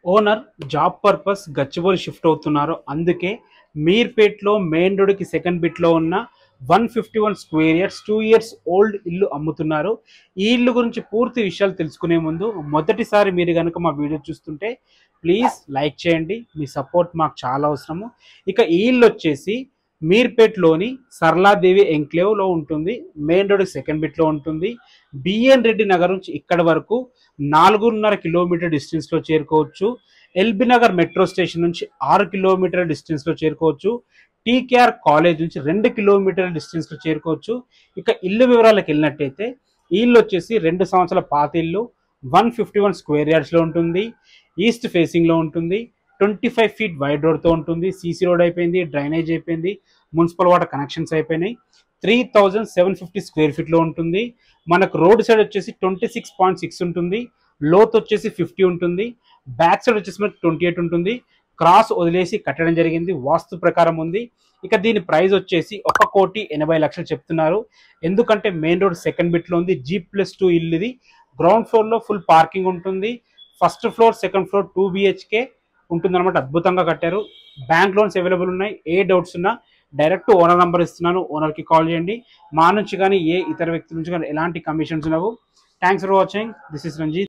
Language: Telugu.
Owner job purpose Gachibowli shift అవుతున్నారు. అందుకే మీర్పేట్లో మెయిన్ రోడ్కి సెకండ్ బిట్లో ఉన్న 151 స్క్వేర్ ఇయర్స్ 2 ఇయర్స్ ఓల్డ్ ఇల్లు అమ్ముతున్నారు. ఈ ఇల్లు గురించి పూర్తి విషయాలు తెలుసుకునే ముందు మొదటిసారి మీరు కనుక మా వీడియో చూస్తుంటే ప్లీజ్ లైక్ చేయండి. మీ సపోర్ట్ మాకు చాలా అవసరము. ఇక ఈ ఇల్లు వచ్చేసి మీర్పేట్లోని సరళాదేవి ఎంక్లేవ్లో ఉంటుంది. మెయిన్ రోడ్ సెకండ్ బిట్లో ఉంటుంది. బిఎన్ రెడ్డి నగర్ నుంచి ఇక్కడ వరకు 4.5 కిలోమీటర్ డిస్టెన్స్లో చేరుకోవచ్చు. ఎల్బీ నగర్ మెట్రో స్టేషన్ నుంచి 6 కిలోమీటర్ల డిస్టెన్స్లో చేరుకోవచ్చు. టీకేఆర్ కాలేజ్ నుంచి 2 కిలోమీటర్ల డిస్టెన్స్లో చేరుకోవచ్చు. ఇక ఇల్లు వివరాలకు వెళ్ళినట్టయితే ఈ ఇల్లు వచ్చేసి 2 సంవత్సరాల పాత ఇల్లు, 151 స్క్వేర్ యార్డ్స్లో ఉంటుంది. ఈస్ట్ ఫేసింగ్లో ఉంటుంది. 25 ఫీట్ వైడ్ రోడ్తో ఉంటుంది. సీసీ రోడ్ అయిపోయింది, డ్రైనేజ్ అయిపోయింది, మున్సిపల్ వాటర్ కనెక్షన్స్ అయిపోయినాయి. 3750 స్క్వేర్ ఫీట్లో ఉంటుంది. మనకు రోడ్ సైడ్ వచ్చేసి 26.6 ఉంటుంది. లోత్ వచ్చేసి 50 ఉంటుంది. బ్యాక్ సైడ్ వచ్చేసి మనకు 28 ఉంటుంది. క్రాస్ వదిలేసి కట్టడం జరిగింది, వాస్తు ప్రకారం ఉంది. ఇక దీని ప్రైస్ వచ్చేసి 1,80,00,000 చెప్తున్నారు. ఎందుకంటే మెయిన్ రోడ్ సెకండ్ బిట్లో ఉంది. G+2 ఇల్లు ఇది. గ్రౌండ్ ఫ్లోర్లో ఫుల్ పార్కింగ్ ఉంటుంది. First floor second floor 2 BHK ఉంటుందన్నమాట. అద్భుతంగా కట్టారు. బ్యాంక్ లోన్స్ అవైలబుల్ ఉన్నాయి. ఏ డౌట్స్ ఉన్నా డైరెక్ట్ ఓనర్ నెంబర్ ఇస్తున్నాను, ఓనర్కి కాల్ చేయండి. మా నుంచి కానీ ఏ ఇతర వ్యక్తుల నుంచి కానీ ఎలాంటి కమిషన్స్ ఉండవు. Thanks for watching. This is Ranjith.